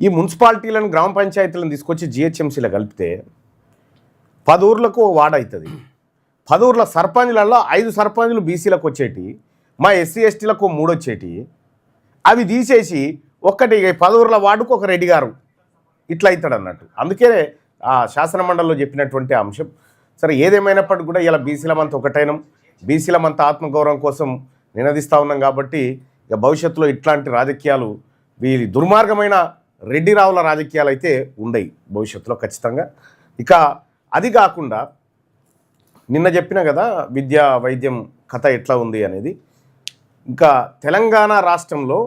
ఈ మున్సిపాలిటీలను గ్రామ పంచాయతీలను తీసుకొచ్చి జిహెచ్ఎంసీలో కలిపితే 10 ఊర్లకు వార్డు అవుతుంది. 10 ఊర్ల సర్పంచ్లలో 5 సర్పంచ్లు బీసీలకు వచ్చేటి, మా ఎస్సీ ఎస్టీలకు 3 వచ్చేటి. అవి తీసేసి ఒక్కటి 10 ఊర్ల వార్డుకు ఒక రెడ్డి గారు ఇట్లా అవుతాడు అన్నట్టు. అందుకే ఆ శాసన మండలిలో చెప్పినటువంటి అంశం. సరే, ఏదేమైనప్పటికీ కూడా ఇలా బీసీలమంతా ఒకటైనం, బీసీలమంతా ఆత్మగౌరవం కోసం నినదిస్తూ ఉన్నాం. కాబట్టి ఇక భవిష్యత్తులో ఇట్లాంటి రాజకీయాలు, వీరి దుర్మార్గమైన రెడ్డి రావుల రాజకీయాలు అయితే ఉండయి భవిష్యత్తులో ఖచ్చితంగా. ఇక అది కాకుండా నిన్న చెప్పిన కదా విద్యా వైద్యం కథ ఎట్లా ఉంది అనేది. ఇంకా తెలంగాణ రాష్ట్రంలో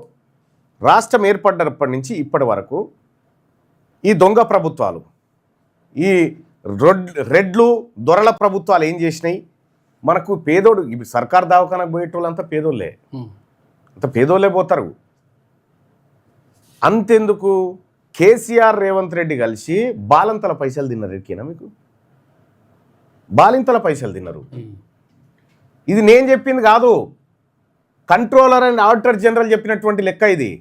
రాష్ట్రం ఏర్పడ్డప్పటి నుంచి ఇప్పటి వరకు ఈ దొంగ ప్రభుత్వాలు, ఈ రెడ్లు దొరల ప్రభుత్వాలు ఏం చేసినాయి? మనకు పేదోడు, ఇప్పుడు సర్కార్ దవాఖానకు పోయేటోళ్ళంతా పేదోళ్ళే, అంత పేదోళ్ళే పోతారు. అంతెందుకు, కేసీఆర్ రేవంత్ రెడ్డి కలిసి బాలంతల పైసలు తిన్నారు. ఎక్కినా మీకు బాలింతల పైసలు తిన్నారు. ఇది నేను చెప్పింది కాదు, కంట్రోలర్ అండ్ ఆడిటర్ జనరల్ చెప్పినటువంటి లెక్క ఇది.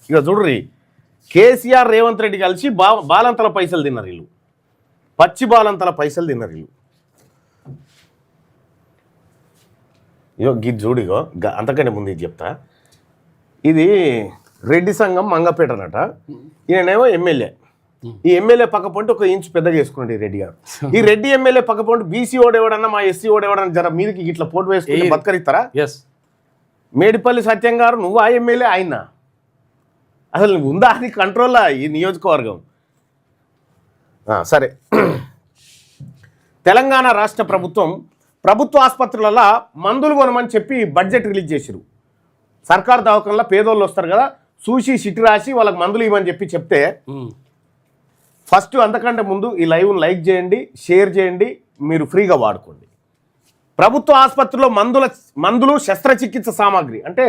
ఇక చూడ్రి, కేసీఆర్ రేవంత్ రెడ్డి కలిసి బాలంతల పైసలు తిన్నారు వీళ్ళు, పచ్చి బాలంతల పైసలు తిన్నారు వీళ్ళు. ఇగో గిది చూడిగో, అంతకంటే ముందు ఇది చెప్తా. ఇది రెడ్డి సంఘం మంగపేటనట. ఈయనేమో ఎమ్మెల్యే. ఈ ఎమ్మెల్యే పక్కపొంటి 1 ఇంచు పెద్దగా చేసుకున్నాడు ఈ రెడ్డి గారు. ఈ రెడ్డి ఎమ్మెల్యే పక్కపొంటి బీసీ ఓడేవాడన్నా మా ఎస్సీ ఓడేవాడన్నా జర మీదకి ఇట్లా పోటు వేసుకుని బతకరిస్తారా? మేడిపల్లి సత్యం గారు, నువ్వు ఆ ఎమ్మెల్యే, ఆయన అసలు ఉందా అది కంట్రోల్లా ఈ నియోజకవర్గం? సరే, తెలంగాణ రాష్ట్ర ప్రభుత్వ ఆసుపత్రులలో మందులు కొనమని చెప్పి బడ్జెట్ రిలీజ్ చేసిరు. సర్కారు దవాఖానలో పేదోళ్ళు వస్తారు కదా, చూసి సిటీ రాసి వాళ్ళకి మందులు ఇవ్వమని చెప్తే, ఫస్ట్ అంతకంటే ముందు ఈ లైవ్ను లైక్ చేయండి, షేర్ చేయండి, మీరు ఫ్రీగా వాడుకోండి. ప్రభుత్వ ఆసుపత్రిలో మందులు శస్త్రచికిత్స సామాగ్రి అంటే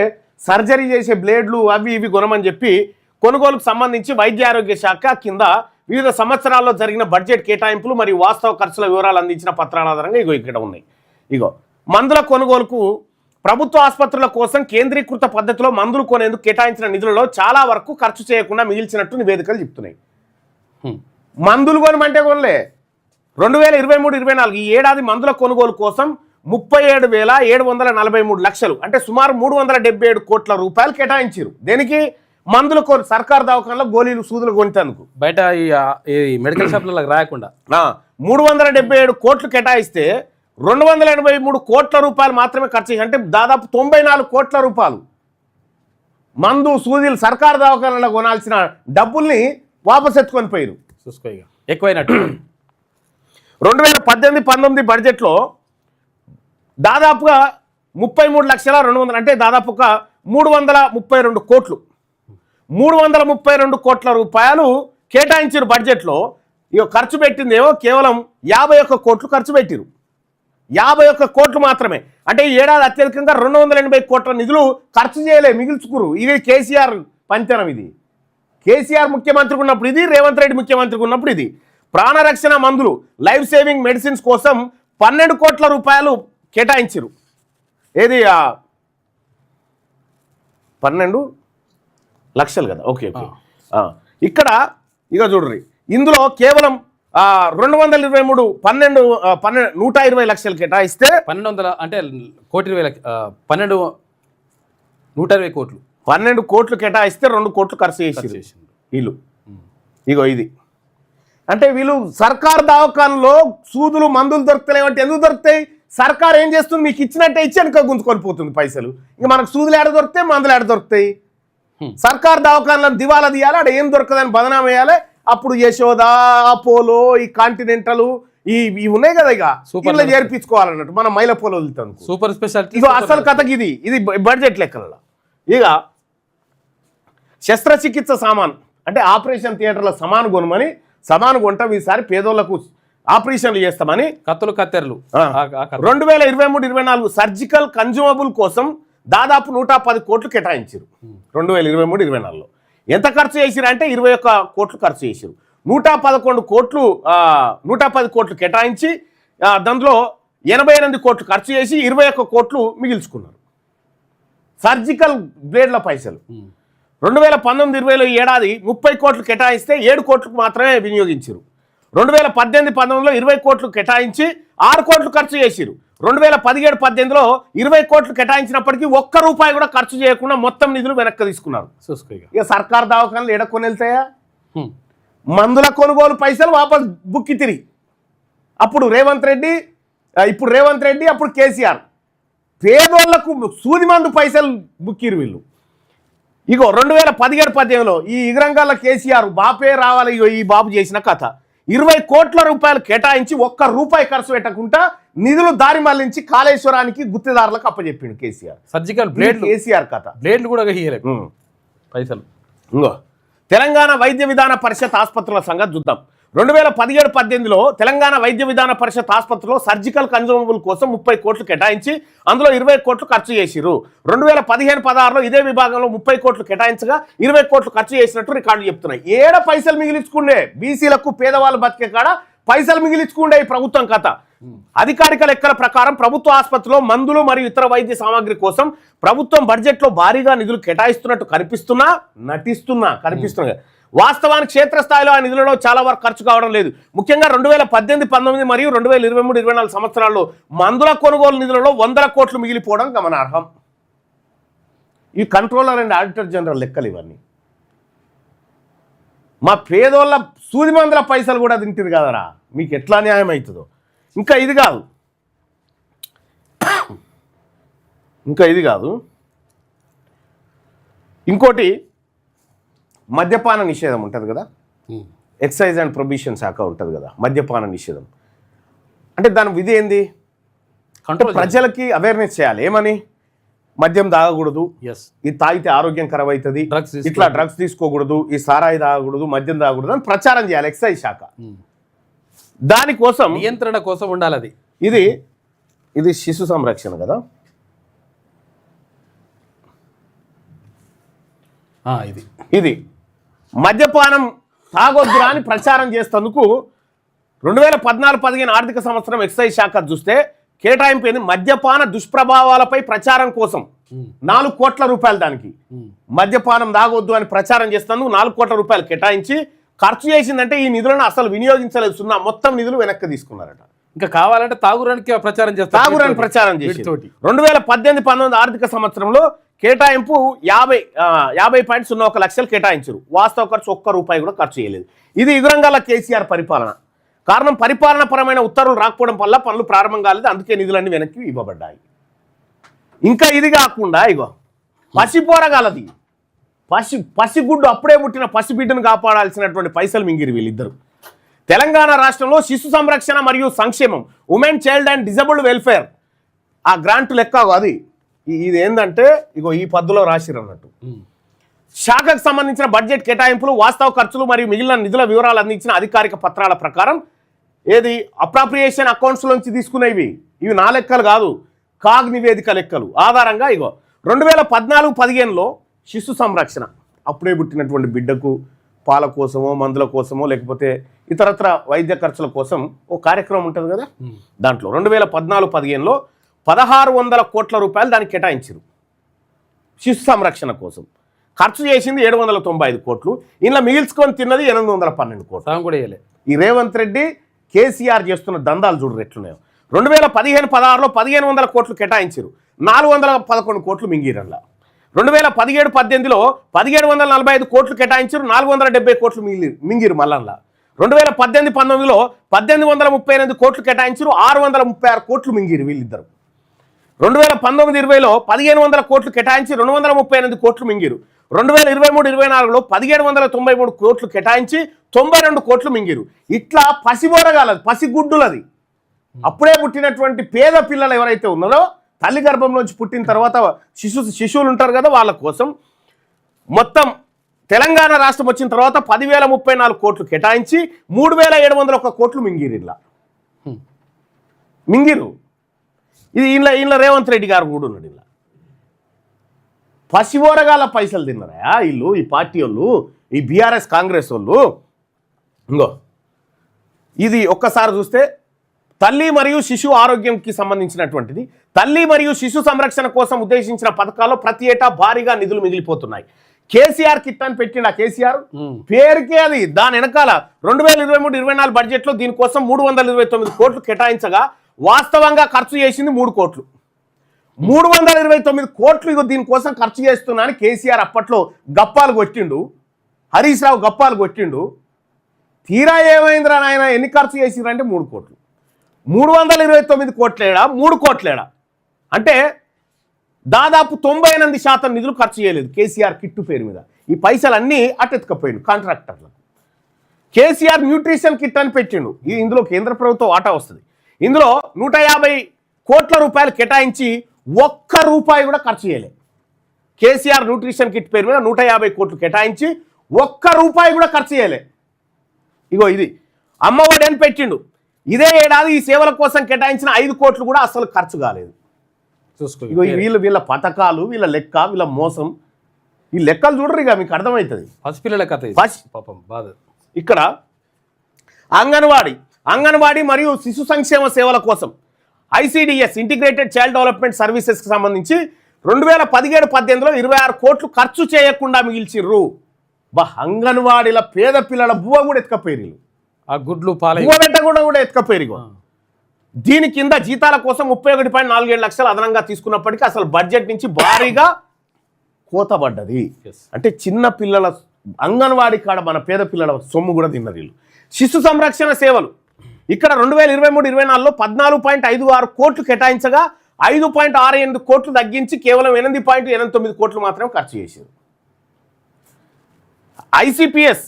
సర్జరీ చేసే బ్లేడ్లు అవి ఇవి కొనమని చెప్పి కొనుగోలుకు సంబంధించి వైద్య ఆరోగ్య శాఖ కింద వివిధ సంవత్సరాల్లో జరిగిన బడ్జెట్ కేటాయింపులు మరియు వాస్తవ ఖర్చుల వివరాలు అందించిన పత్రాల ఆధారంగా ఇగో ఇక్కడ ఉన్నాయి. ఇగో మందుల కొనుగోలుకు ప్రభుత్వ ఆసుపత్రుల కోసం కేంద్రీకృత పద్ధతిలో మందులు కొనేందుకు కేటాయించిన నిధులలో చాలా వరకు ఖర్చు చేయకుండా మిగిల్చినట్టు నివేదికలు చెప్తున్నాయి. మందులు కొనమంటే కొనలే. 2023-24 ఈ ఏడాది మందుల కొనుగోలు కోసం 37,743 లక్షలు అంటే సుమారు 377 కోట్ల రూపాయలు కేటాయించారు. దేనికి? మందులు సర్కారు దవాఖానలో గోళీలు సూదులు కొనినందుకు, బయట ఈ మెడికల్ షాప్లలో రాయకుండా 377 కోట్లు కేటాయిస్తే 283 కోట్ల రూపాయలు మాత్రమే ఖర్చు చేసి, అంటే దాదాపు 94 కోట్ల రూపాయలు మందు సూదీలు సర్కారు దవాఖానలో కొనాల్సిన డబ్బుల్ని వాపసు ఎత్తుకొని పోయారు. చూసుకోగా ఎక్కువైనట్టు 2018-19 బడ్జెట్లో దాదాపుగా 33,200,000 అంటే దాదాపుగా 332 కోట్లు 332 కోట్ల రూపాయలు కేటాయించారు బడ్జెట్లో. ఇక ఖర్చు పెట్టిందేమో కేవలం 51 కోట్లు ఖర్చు పెట్టిరు. 51 కోట్లు మాత్రమే. అంటే ఈ ఏడాది అత్యధికంగా 280 కోట్ల నిధులు ఖర్చు చేయలే, మిగిల్చుకురు. ఇది కేసీఆర్ పంతనం. ఇది కేసీఆర్ ముఖ్యమంత్రికి ఉన్నప్పుడు ఇది, రేవంత్ రెడ్డి ముఖ్యమంత్రికి ఉన్నప్పుడు ఇది. ప్రాణరక్షణ మందులు లైఫ్ సేవింగ్ మెడిసిన్స్ కోసం 12 కోట్ల రూపాయలు కేటాయించారు. ఏది 12 లక్షలు కదా, ఓకే ఓకే. ఇక్కడ ఇక చూడ్రి, ఇందులో కేవలం 120 లక్షలు కేటాయిస్తే 120 అంటే 120 కోట్లు 12 కోట్లు కేటాయిస్తే 2 కోట్లు ఖర్చు చేసి వీళ్ళు. ఇగో ఇది అంటే వీళ్ళు సర్కారు దవాఖానలో సూదులు మందులు దొరుకుతలేవంటే ఎందుకు దొరుకుతాయి? సర్కారు ఏం చేస్తుంది? మీకు ఇచ్చినట్టే ఇచ్చి వెనక గుంజుకొని పోతుంది పైసలు. ఇంకా మనకు సూదులు ఏడ దొరుకుతాయి, మందులు ఏడ దొరుకుతాయి? సర్కారు దవాఖానలను దివాలా తీయాలి, ఆడ ఏం దొరకదని బదనాం వేయాలి. అప్పుడు యశోద, అపోలో, ఈ కాంటినెంటల్ ఇవి ఉన్నాయి కదా, ఇక సూపర్లో చేర్పించుకోవాలన్నట్టు మన మైలపోలో వెళ్తాను. సూపర్ స్పెషాలిటీ ఇక అసలు కథకి ఇది బడ్జెట్ లెక్కలలో. ఇక శస్త్రచికిత్స సామాన్ అంటే ఆపరేషన్ థియేటర్లో సమాను కొంటాం. ఈసారి పేదోళ్లకు ఆపరేషన్లు చేస్తామని కత్తులు కత్తెరలు 2023-24 సర్జికల్ కన్జ్యూమబుల్ కోసం దాదాపు 110 కోట్లు కేటాయించారు. 2023-24లో ఎంత ఖర్చు చేసిరు అంటే 21 కోట్లు ఖర్చు చేసిరు. 110 కోట్లు కేటాయించి దాంట్లో 88 కోట్లు ఖర్చు చేసి 21 కోట్లు మిగిల్చుకున్నారు. సర్జికల్ బ్లేడ్ల పైసలు 2019-20 ఈ ఏడాది 30 కోట్లు కేటాయిస్తే 7 కోట్లకు మాత్రమే వినియోగించారు. 2018-19లో 20 కోట్లు కేటాయించి 6 కోట్లు ఖర్చు చేసిరు. 2017-18లో 20 కోట్లు కేటాయించినప్పటికీ ఒక్క రూపాయి కూడా ఖర్చు చేయకుండా మొత్తం నిధులు వెనక్కి తీసుకున్నారు. ఇక సర్కార్ దవాఖానలు ఎడకొని వెళ్తాయా? మందుల కొనుగోలు పైసలు వాపస్ బుక్కి తిరిగి అప్పుడు రేవంత్ రెడ్డి, ఇప్పుడు రేవంత్ రెడ్డి, అప్పుడు కేసీఆర్ పేదోళ్లకు సూది మందు పైసలు బుక్కిరు వీళ్ళు. ఇగో 2017-18లో ఈ ఇగరంగాల కేసీఆర్ బాపే రావాలి. ఇగో ఈ బాబు చేసిన కథ 20 కోట్ల రూపాయలు కేటాయించి ఒక్క రూపాయి ఖర్చు పెట్టకుండా నిధులు దారి మళ్లించి కాళేశ్వరానికి గుత్తేదారులకు అప్పచెప్పిండు కేసీఆర్. సర్జికల్ బ్లేడ్ కేసీఆర్ కథ బ్లేడ్లు కూడా పైసలు. ఇంకో తెలంగాణ వైద్య విధాన పరిషత్ ఆసుపత్రుల సంగతి చూద్దాం. 2017-18లో తెలంగాణ వైద్య విధాన పరిషత్ ఆసుపత్రిలో సర్జికల్ కన్జ్యూమబుల్ కోసం 30 కోట్లు కేటాయించి అందులో 20 కోట్లు ఖర్చు చేసిరు. 2015-16లో ఇదే విభాగంలో 30 కోట్లు కేటాయించగా 20 కోట్లు ఖర్చు చేసినట్టు రికార్డులు చెప్తున్నాయి. ఏడ పైసలు మిగిలించుకుండే బీసీలకు పేదవాళ్ళు బతికే కాడ పైసలు మిగిలించుకుండే ఈ ప్రభుత్వం కథ. అధికారిక లెక్కల ప్రకారం ప్రభుత్వ ఆసుపత్రిలో మందులు మరియు ఇతర వైద్య సామాగ్రి కోసం ప్రభుత్వం బడ్జెట్లో భారీగా నిధులు కేటాయిస్తున్నట్టు కనిపిస్తున్నా వాస్తవానికి క్షేత్రస్థాయిలో ఆ నిధులలో చాలా వరకు ఖర్చు కావడం లేదు. ముఖ్యంగా 2018-19 మరియు 2023-24 సంవత్సరాల్లో మందుల కొనుగోలు నిధులలో 100 కోట్లు మిగిలిపోవడం గమనార్హం. ఈ కంట్రోలర్ అండ్ ఆడిటర్ జనరల్ లెక్కలు ఇవన్నీ. మా పేదోళ్ళ సూది మందుల పైసలు కూడా తింటుంది కదరా, మీకు ఎట్లా న్యాయం అవుతుందో. ఇంకా ఇది కాదు ఇంకోటి మద్యపాన నిషేధం ఉంటుంది కదా, ఎక్సైజ్ అండ్ ప్రొబిషన్ శాఖ ఉంటుంది కదా, మద్యపాన నిషేధం అంటే దాని విధి ఏంది? ప్రజలకి అవేర్నెస్ చేయాలి. ఏమని? మద్యం తాగకూడదు, ఇది తాగితే ఆరోగ్యం ఖరాబ్ అవుతుంది, ఇట్లా డ్రగ్స్ తీసుకోకూడదు, ఈ సారాయి తాగకూడదు, మద్యం తాగకూడదు అని ప్రచారం చేయాలి ఎక్సైజ్ శాఖ. దానికోసం నియంత్రణ కోసం ఉండాలి. అది ఇది శిశు సంరక్షణ కదా. ఇది మద్యపానం తాగొద్దురా అని ప్రచారం చేసేందుకు 2014-15 ఆర్థిక సంవత్సరం ఎక్సైజ్ శాఖ చూస్తే కేటాయింపు ఏంది? మద్యపాన దుష్ప్రభావాలపై ప్రచారం కోసం 4 కోట్ల రూపాయలు. దానికి మద్యపానం తాగొద్దు అని ప్రచారం చేసేందుకు 4 కోట్ల రూపాయలు కేటాయించి ఖర్చు చేసిందంటే ఈ నిధులను అసలు వినియోగించలేదు. సున్నా మొత్తం నిధులు వెనక్కి తీసుకున్నారట. ఇంకా కావాలంటే తాగురానికి ప్రచారం చేస్తారు. తాగురాని ప్రచారం చేసి 2018-19 ఆర్థిక సంవత్సరంలో కేటాయింపు 50.01 లక్షలు కేటాయించారు. వాస్తవ ఖర్చు ఒక్క రూపాయి కూడా ఖర్చు చేయలేదు. ఇది ఇగురంగాల కేసీఆర్ పరిపాలన. కారణం పరిపాలన పరమైన ఉత్తర్వులు రాకపోవడం వల్ల పనులు ప్రారంభం కాలేదు. అందుకే నిధులన్నీ వెనక్కి ఇవ్వబడ్డాయి. ఇంకా ఇది కాకుండా ఇగో పసిపోరగాలది పసిగుడ్డు అప్పుడే పుట్టిన పసిబిడ్డను కాపాడాల్సినటువంటి పైసలు మింగిరి వీళ్ళిద్దరు. తెలంగాణ రాష్ట్రంలో శిశు సంరక్షణ మరియు సంక్షేమం, women child and disabled welfare ఆ గ్రాంట్ లెక్క అది. ఇది ఏంటంటే ఇగో ఈ పద్ధతిలో రాసిరు అన్నట్టు. శాఖకు సంబంధించిన బడ్జెట్ కేటాయింపులు, వాస్తవ ఖర్చులు మరియు మిగిలిన నిధుల వివరాలు అందించిన అధికారిక పత్రాల ప్రకారం ఏది అప్రాప్రియేషన్ అకౌంట్స్ నుంచి తీసుకునేవి. ఇవి నా లెక్కలు కాదు, కాగ్ నివేదిక లెక్కలు ఆధారంగా ఇగో 2014-15లో శిశు సంరక్షణ అప్పుడే పుట్టినటువంటి బిడ్డకు పాల కోసమో మందుల కోసమో లేకపోతే ఇతరత్ర వైద్య ఖర్చుల కోసం ఓ కార్యక్రమం ఉంటుంది కదా. దాంట్లో 2014-15లో 1600 కోట్ల రూపాయలు దానికి కేటాయించారు శిశు సంరక్షణ కోసం. ఖర్చు చేసింది 795 కోట్లు. ఇలా మిగిల్చుకొని తిన్నది 812 కోట్లు. ఈ రేవంత్ రెడ్డి కేసీఆర్ చేస్తున్న దందాలు చూడరు ఎట్లున్నాయో. 2015-16లో 1500 కోట్లు కేటాయించారు, 411 కోట్లు మింగిరల్లా. 2017-18లో 1745 కోట్లు కేటాయించారు, 470 కోట్లు మింగిరు మళ్ళా. 2018-19లో 1838 కోట్లు కేటాయించారు, 636 కోట్లు మింగిరు వీళ్ళిద్దరు. 2019-20లో 1500 కోట్లు కేటాయించి 238 కోట్లు మింగిరు. 2023-24లో 1793 కోట్లు కేటాయించి 92 కోట్లు మింగిరు. ఇట్లా పసిబోరగాలది, పసిగుడ్డులది, అప్పుడే పుట్టినటువంటి పేద పిల్లలు ఎవరైతే ఉన్నారో తల్లి గర్భంలోంచి పుట్టిన తర్వాత శిశువులు ఉంటారు కదా, వాళ్ళ కోసం మొత్తం తెలంగాణ రాష్ట్రం వచ్చిన తర్వాత 10,034 కోట్లు కేటాయించి 3,701 కోట్లు మింగిరు. ఇది ఇలా రేవంత్ రెడ్డి గారు కూడా ఉన్నాడు. ఇలా పసిబోరగాల పైసలు తిన్నారా వీళ్ళు, ఈ పార్టీ వాళ్ళు, ఈ బీఆర్ఎస్ కాంగ్రెస్ వాళ్ళు. ఇంకో ఇది ఒక్కసారి చూస్తే తల్లి మరియు శిశు ఆరోగ్యంకి సంబంధించినటువంటిది. తల్లి మరియు శిశు సంరక్షణ కోసం ఉద్దేశించిన పథకాల్లో ప్రతి ఏటా భారీగా నిధులు మిగిలిపోతున్నాయి. కేసీఆర్ కిట్ అని పెట్టిండు ఆ కేసీఆర్ పేరుకే అది. దాని వెనకాల 2023-24 బడ్జెట్లో దీనికోసం 329 కోట్లు కేటాయించగా వాస్తవంగా ఖర్చు చేసింది 3 కోట్లు. 329 కోట్లు ఇగో దీనికోసం ఖర్చు చేస్తున్నా అని కేసీఆర్ అప్పట్లో గప్పాలు కొట్టిండు, హరీష్ రావు గప్పాలు కొట్టిండు. తీరా ఏమైందిరా నాయన, ఎన్ని ఖర్చు చేసిండ్రంటే 3 కోట్లు. 329 కోట్లేడా 3 కోట్లేడా అంటే దాదాపు 98% నిధులు ఖర్చు చేయలేదు కేసీఆర్ కిట్టు పేరు మీద. ఈ పైసలన్నీ అటెత్తుకపోయిండు కాంట్రాక్టర్లకు. కేసీఆర్ న్యూట్రిషన్ కిట్ అని పెట్టిండు. ఇందులో కేంద్ర ప్రభుత్వం వాటా వస్తుంది. ఇందులో 150 కోట్ల రూపాయలు కేటాయించి ఒక్క రూపాయి కూడా ఖర్చు చేయలేదు. కేసీఆర్ న్యూట్రిషన్ కిట్ పేరు మీద 150 కోట్లు కేటాయించి ఒక్క రూపాయి కూడా ఖర్చు చేయలే. ఇగో ఇది అమ్మఒడి అని పెట్టిండు. ఇదే ఏడాది ఈ సేవల కోసం కేటాయించిన 5 కోట్లు కూడా అసలు ఖర్చు కాలేదు. ఇగో వీళ్ళ పథకాలు, వీళ్ళ లెక్క, వీళ్ళ మోసం. ఈ లెక్కలు చూడరు, ఇక మీకు అర్థమవుతుంది. పసిపిల్లల కథ పాపం బాధ. ఇక్కడ అంగన్వాడీ మరియు శిశు సంక్షేమ సేవల కోసం ICDS ఇంటిగ్రేటెడ్ చైల్డ్ డెవలప్మెంట్ సర్వీసెస్కి సంబంధించి 2017-18లో 26 కోట్లు ఖర్చు చేయకుండా మిగిల్చిర్రు. అంగన్వాడీల పేద పిల్లల బువ్వ కూడా ఎత్తుకపోయారు. ఆ గుడ్లు పాలు బువ్వ పెట్టకుండా కూడా ఎత్తుకపోయారు. దీని కింద జీతాల కోసం 31.47 లక్షలు అదనంగా తీసుకున్నప్పటికీ అసలు బడ్జెట్ నుంచి భారీగా కోత పడ్డది. అంటే చిన్న పిల్లల అంగన్వాడీ కాడ మన పేద పిల్లల సొమ్ము కూడా తిన్నారు వీళ్ళు. శిశు సంరక్షణ సేవలు ఇక్కడ 2023-24లో 14.56 కోట్లు కేటాయించగా 5.68 కోట్లు తగ్గించి కేవలం 8.89 కోట్లు మాత్రమే ఖర్చు చేశారు. ICPS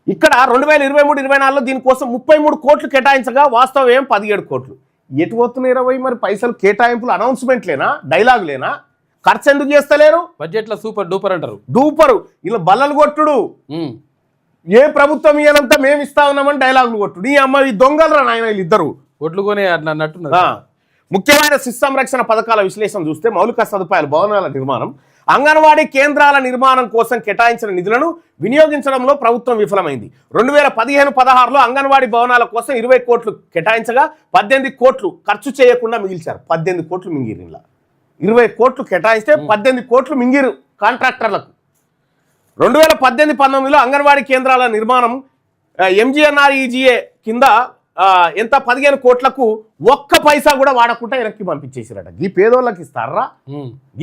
ఇక్కడ 2023-24లో దీనికోసం 33 కోట్లు కేటాయించగా వాస్తవం ఏం 17 కోట్లు. ఎటు పోతున్నాయి 20 మరి పైసలు? కేటాయింపులు అనౌన్స్మెంట్లేనా, డైలాగులేనా? ఖర్చు ఎందుకు చేస్తలేరు? బడ్జెట్లో సూపర్ డూపర్ అంటారు. డూపరు ఇలా బల్లలు కొట్టుడు. ఏ ప్రభుత్వం ఇయ్యాలంతా మేము ఇస్తా ఉన్నామని డైలాగులు కొట్టుడు. ఈ అమ్మ ఈ దొంగలరా నాయన వీళ్ళిద్దరు. ఒట్లు కొనే అన్నట్టు. ముఖ్యమైన శిశు సంరక్షణ పథకాల విశ్లేషణ చూస్తే మౌలిక సదుపాయాలు, భవనాల నిర్మాణం, అంగన్వాడీ కేంద్రాల నిర్మాణం కోసం కేటాయించిన నిధులను వినియోగించడంలో ప్రభుత్వం విఫలమైంది. 2015-16లో అంగన్వాడీ భవనాల కోసం 20 కోట్లు కేటాయించగా 18 కోట్లు ఖర్చు చేయకుండా మిగిల్చారు. 18 కోట్లు మింగిరు. ఇలా 20 కోట్లు కేటాయిస్తే 18 కోట్లు మింగిరు కాంట్రాక్టర్లకు. 2018-19లో అంగన్వాడీ కేంద్రాల నిర్మాణం MGNREGA కింద ఎంత 15 కోట్లకు ఒక్క పైసా కూడా వాడకుండా వెనక్కి పంపించేసారట. ఈ పేదోళ్ళకి ఇస్తారా?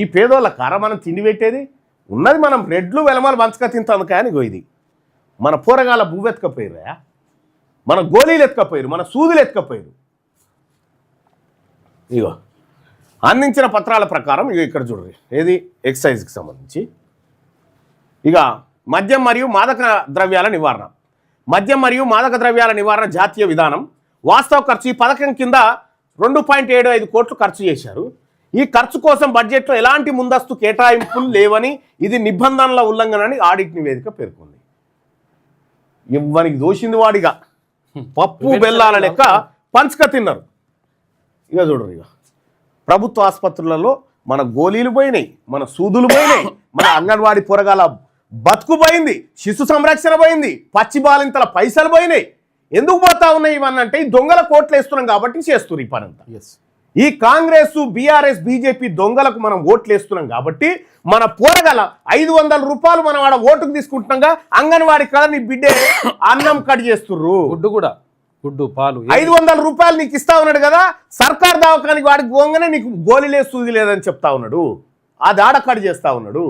ఈ పేదోళ్ళ కారా మనం తిండి పెట్టేది? ఉన్నది మనం రెడ్లు వెలమలు మంచగా తింటాం. కానీ ఇది మన పోరగాల బువ్వు ఎత్తుకపోయారా, మన గోళీలు ఎత్తుకపోయారు, మన సూదులు ఎత్తుకపోయారు. ఇగో అందించిన పత్రాల ప్రకారం ఇక ఇక్కడ చూడండి, ఏది ఎక్సైజ్కి సంబంధించి ఇక మద్యం మరియు మాదక ద్రవ్యాల నివారణ జాతీయ విధానం వాస్తవ ఖర్చు ఈ పథకం కింద 2.75 కోట్లు ఖర్చు చేశారు. ఈ ఖర్చు కోసం బడ్జెట్లో ఎలాంటి ముందస్తు కేటాయింపులు లేవని, ఇది నిబంధనల ఉల్లంఘనని ఆడిట్ నివేదిక పేర్కొంది. ఇవ్వనికి దోషింది వాడిగా పప్పు బెల్లాల లెక్క పంచక తిన్నారు. ఇక చూడరు, ఇక ప్రభుత్వ ఆసుపత్రులలో మన గోళీలు పోయినాయి, మన సూదులు పోయినాయి, మన అంగన్వాడీ పొరగాల బతుకు పోయింది, శిశు సంరక్షణ పోయింది, పచ్చి బాలింతల పైసలు పోయినాయి. ఎందుకు పోతా ఉన్నాయి ఇవన్నీ అంటే ఈ దొంగల కోట్లు వేస్తున్నాం కాబట్టి చేస్తున్నారు ఈ పనంతా. ఈ కాంగ్రెస్, BRS, BJP దొంగలకు మనం ఓట్లు వేస్తున్నాం కాబట్టి మన పోరగల 500 రూపాయలు మనం ఆడ ఓటుకు తీసుకుంటున్నాగా అంగన్వాడీ కదా నీ బిడ్డే అన్నం కట్ చేస్తుర్రు. గుడ్డు పాలు 500 రూపాయలు నీకు ఇస్తా ఉన్నాడు కదా, సర్కార్ దవాఖానికి వాడికి పోగానే నీకు గోళీలే సూది లేదని చెప్తా ఉన్నాడు, అది ఆడ కట్ చేస్తా ఉన్నాడు.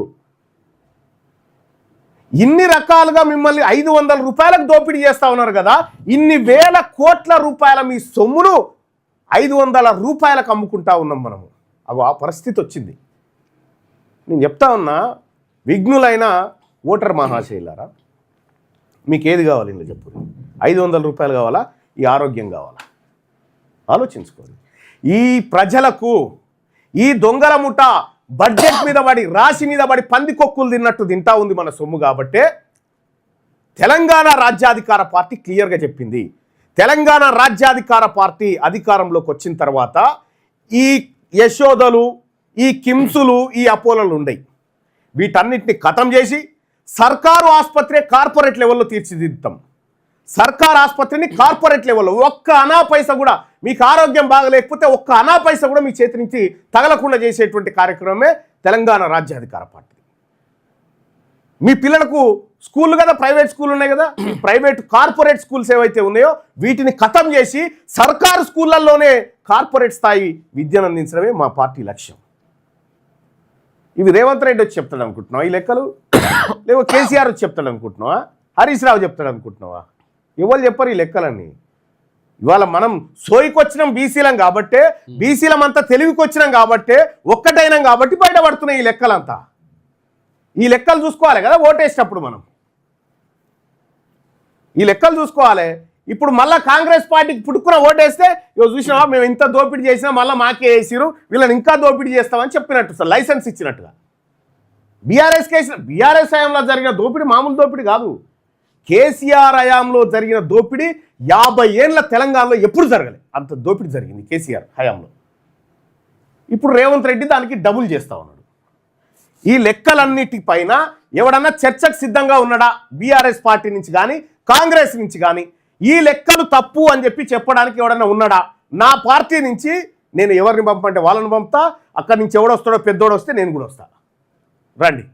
ఇన్ని రకాలుగా మిమ్మల్ని 500 రూపాయలకు దోపిడీ చేస్తా ఉన్నారు కదా, ఇన్ని వేల కోట్ల రూపాయల మీ సొమ్మును 500 రూపాయలకు అమ్ముకుంటా ఉన్నాం మనము. అవి ఆ పరిస్థితి వచ్చింది. నేను చెప్తా ఉన్నా, విఘ్నులైన ఓటర్ మహాశైలారా, మీకు ఏది కావాలి ఇలా చెప్పు. 500 రూపాయలు కావాలా, ఈ ఆరోగ్యం కావాలా? ఆలోచించుకోండి. ఈ ప్రజలకు ఈ దొంగల ముఠ బడ్జెట్ మీద పడి, రాశి మీద పడి పందికొక్కులు తిన్నట్టు తింటా ఉంది మన సొమ్ము. కాబట్టే తెలంగాణ రాజ్యాధికార పార్టీ క్లియర్గా చెప్పింది. తెలంగాణ రాజ్యాధికార పార్టీ అధికారంలోకి వచ్చిన తర్వాత ఈ యశోదలు, ఈ కిమ్సులు, ఈ అపోలలు ఉండయి. వీటన్నిటిని ఖతం చేసి సర్కారు ఆసుపత్రి కార్పొరేట్ లెవెల్లో తీర్చిదిద్దుతాం. సర్కారు ఆసుపత్రిని కార్పొరేట్ లెవెల్లో ఒక్క అనా పైసా కూడా, మీకు ఆరోగ్యం బాగలేకపోతే ఒక్క అనా పైసా కూడా మీ చేతి నుంచి తగలకుండా చేసేటువంటి కార్యక్రమమే తెలంగాణ రాజ్యాధికార పార్టీ. మీ పిల్లలకు స్కూళ్ళు కదా, ప్రైవేట్ స్కూల్ ఉన్నాయి కదా, ఈ ప్రైవేట్ కార్పొరేట్ స్కూల్స్ ఏవైతే ఉన్నాయో వీటిని ఖతం చేసి సర్కారు స్కూళ్ళల్లోనే కార్పొరేట్ స్థాయి విద్యను అందించడమే మా పార్టీ లక్ష్యం. ఇవి రేవంత్ రెడ్డి వచ్చి చెప్తాడు అనుకుంటున్నావా ఈ లెక్కలు? లేవో కేసీఆర్ వచ్చి చెప్తాడు అనుకుంటున్నావా? హరీష్ రావు చెప్తాడు అనుకుంటున్నావా? ఎవరు చెప్పరు ఈ లెక్కలన్నీ. ఇవాళ మనం సోయికొచ్చినాం బీసీలం కాబట్టే, బీసీలమంతా తెలివికి వచ్చినాం కాబట్టే, ఒక్కటైనాం కాబట్టి బయటపడుతున్నాయి ఈ లెక్కలంతా. ఈ లెక్కలు చూసుకోవాలి కదా ఓటేసేటప్పుడు మనం, ఈ లెక్కలు చూసుకోవాలి. ఇప్పుడు మళ్ళీ కాంగ్రెస్ పార్టీకి పుట్టుకున్న ఓటేస్తే ఇవ్వ చూసినావా మేము ఇంత దోపిడీ చేసినా మళ్ళీ మాకే వేసిరు, వీళ్ళని ఇంకా దోపిడీ చేస్తామని చెప్పినట్టు సార్, లైసెన్స్ ఇచ్చినట్టుగా. బీఆర్ఎస్ హయాంలో జరిగిన దోపిడీ మామూలు దోపిడీ కాదు. కేసీఆర్ హయాంలో జరిగిన దోపిడీ 50 ఏళ్ళ తెలంగాణలో ఎప్పుడు జరగలేదు, అంత దోపిడీ జరిగింది కేసీఆర్ హయాంలో. ఇప్పుడు రేవంత్ రెడ్డి దానికి డబుల్ చేస్తా ఉన్నాడు. ఈ లెక్కలన్నిటిపైన ఎవడన్నా చర్చకు సిద్ధంగా ఉన్నాడా బీఆర్ఎస్ పార్టీ నుంచి కానీ కాంగ్రెస్ నుంచి కానీ? ఈ లెక్కలు తప్పు అని చెప్పి చెప్పడానికి ఎవడన్నా ఉన్నాడా? నా పార్టీ నుంచి నేను ఎవరిని పంపంటే వాళ్ళని పంపుతా, అక్కడి నుంచి ఎవడొస్తాడో పెద్దోడు వస్తే నేను కూడా వస్తా, రండి.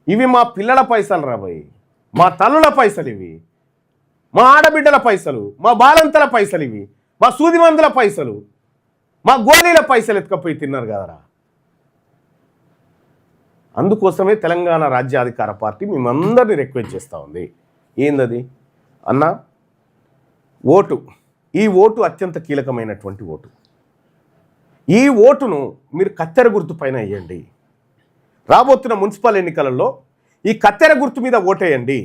ఇవి మా పిల్లల పైసలు రాబోయి, మా తల్లుల పైసలు ఇవి, మా ఆడబిడ్డల పైసలు, మా బాలంతల పైసలు ఇవి, మా సూదిమందుల పైసలు, మా గోళీల పైసలు ఎత్తుకపోయి తిన్నారు కదరా. అందుకోసమే తెలంగాణ రాజ్యాధికార పార్టీ మేమందరినీ రిక్వెస్ట్ చేస్తూ ఉంది. ఏందది అన్న? ఓటు. ఈ ఓటు అత్యంత కీలకమైనటువంటి ఓటు. ఈ ఓటును మీరు కత్తెర గుర్తు పైన వేయండి. రాబోతున్న మున్సిపల్ ఎన్నికలలో ఈ కత్తెర గుర్తు మీద ఓటేయండి.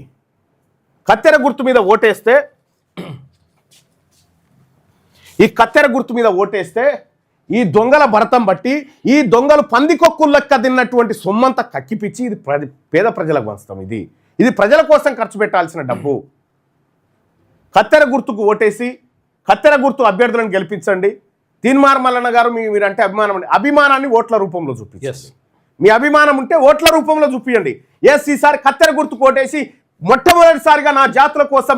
కత్తెర గుర్తు మీద ఓటేస్తే, ఈ కత్తెర గుర్తు మీద ఓటేస్తే ఈ దొంగల భరతం బట్టి, ఈ దొంగలు పందికొక్కులక్క తిన్నటువంటి సొమ్మంతా కక్కిపిచ్చి ఇది పేద ప్రజలకు పంచుతాం. ఇది ప్రజల కోసం ఖర్చు పెట్టాల్సిన డబ్బు. కత్తెర గుర్తుకు ఓటేసి కత్తెర గుర్తు అభ్యర్థులను గెలిపించండి. తీన్మార్ మల్లన్న గారు మీరంటే అభిమానం, అభిమానాన్ని ఓట్ల రూపంలో చూపించండి. మీ అభిమానం ఉంటే ఓట్ల రూపంలో చూపించండి. ఎస్, ఈసారి కత్తెర గుర్తుకు ఓటేసి మొట్టమొదటిసారిగా నా జాతుల కోసం,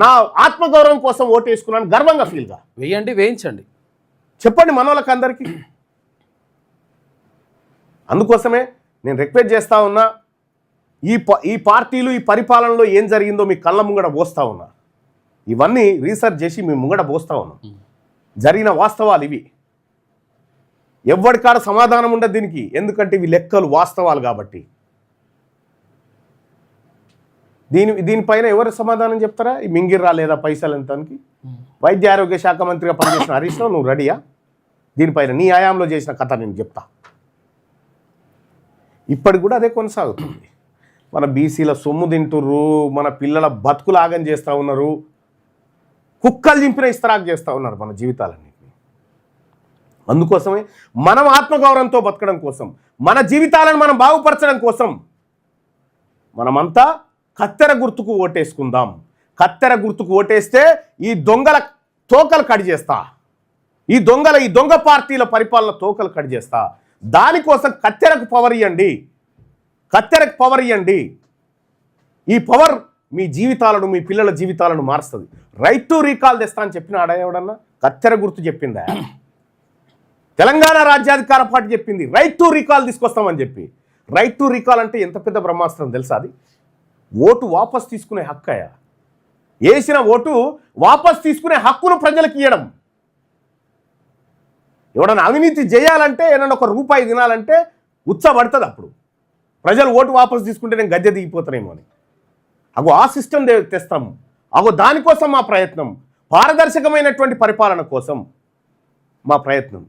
నా ఆత్మగౌరవం కోసం ఓటేసుకున్నాను గర్వంగా ఫీల్గా వేయండి, వేయించండి, చెప్పండి మనోళ్ళకి అందరికీ. అందుకోసమే నేను రిక్వెస్ట్ చేస్తా ఉన్నా, ఈ పార్టీలు ఈ పరిపాలనలో ఏం జరిగిందో మీ కళ్ళ ముంగడ పోస్తా ఉన్నా. ఇవన్నీ రీసెర్చ్ చేసి మీ ముంగడ పోస్తా ఉన్నాం. జరిగిన వాస్తవాలు ఇవి. ఎవ్వడికాడ సమాధానం ఉండదు దీనికి, ఎందుకంటే ఇవి లెక్కలు వాస్తవాలు కాబట్టి. దీనిపైన ఎవరు సమాధానం చెప్తారా? ఈ మింగిర్రా లేదా పైసలు ఎంతనికి? వైద్య ఆరోగ్య శాఖ మంత్రిగా పనిచేసిన హరీష్ రావు, నువ్వు రెడీయా? దీనిపైన నీ ఆయాంలో చేసిన కథ నేను చెప్తా. ఇప్పటికి కూడా అదే కొనసాగుతుంది. మన బీసీల సొమ్ము తింటుర్రు, మన పిల్లల బతుకులు ఆగం చేస్తూ ఉన్నారు, కుక్కలు చింపిన ఇస్తరాకు చేస్తూ ఉన్నారు మన జీవితాలన్నింటినీ. అందుకోసమే మనం ఆత్మగౌరవంతో బతకడం కోసం, మన జీవితాలను మనం బాగుపరచడం కోసం మనమంతా కత్తెర గుర్తుకు ఓటేసుకుందాం. కత్తెర గుర్తుకు ఓటేస్తే ఈ దొంగల తోకలు కడి చేస్తా, ఈ దొంగ పార్టీల పరిపాలన తోకలు కడి చేస్తా. దానికోసం కత్తెరకు పవర్ ఇవ్వండి, కత్తెరకు పవర్ ఇవ్వండి. ఈ పవర్ మీ జీవితాలను, మీ పిల్లల జీవితాలను మారుస్తుంది. రైట్ టు రీకాల్ తెస్తా అని చెప్పిన ఆడేవాడన్నా? కత్తెర గుర్తు చెప్పిందా? తెలంగాణ రాజ్యాధికార పార్టీ చెప్పింది రైట్ టు రీకాల్ తీసుకొస్తామని చెప్పి. రైట్ టు రీకాల్ అంటే ఎంత పెద్ద బ్రహ్మాస్త్రం తెలుసా? అది ఓటు వాపస్ తీసుకునే హక్కయా? వేసిన ఓటు వాపస్ తీసుకునే హక్కును ప్రజలకు ఇవ్వడం. ఎవడన్నా అవినీతి చేయాలంటే, ఏదన్నా ఒక రూపాయి తినాలంటే ఉత్సాహపడుతుంది. అప్పుడు ప్రజలు ఓటు వాపస్ తీసుకుంటే నేను గద్దె దిగిపోతానేమో అని. ఆ సిస్టమ్ తెస్తాము. దానికోసం మా ప్రయత్నం, పారదర్శకమైనటువంటి పరిపాలన కోసం మా ప్రయత్నం.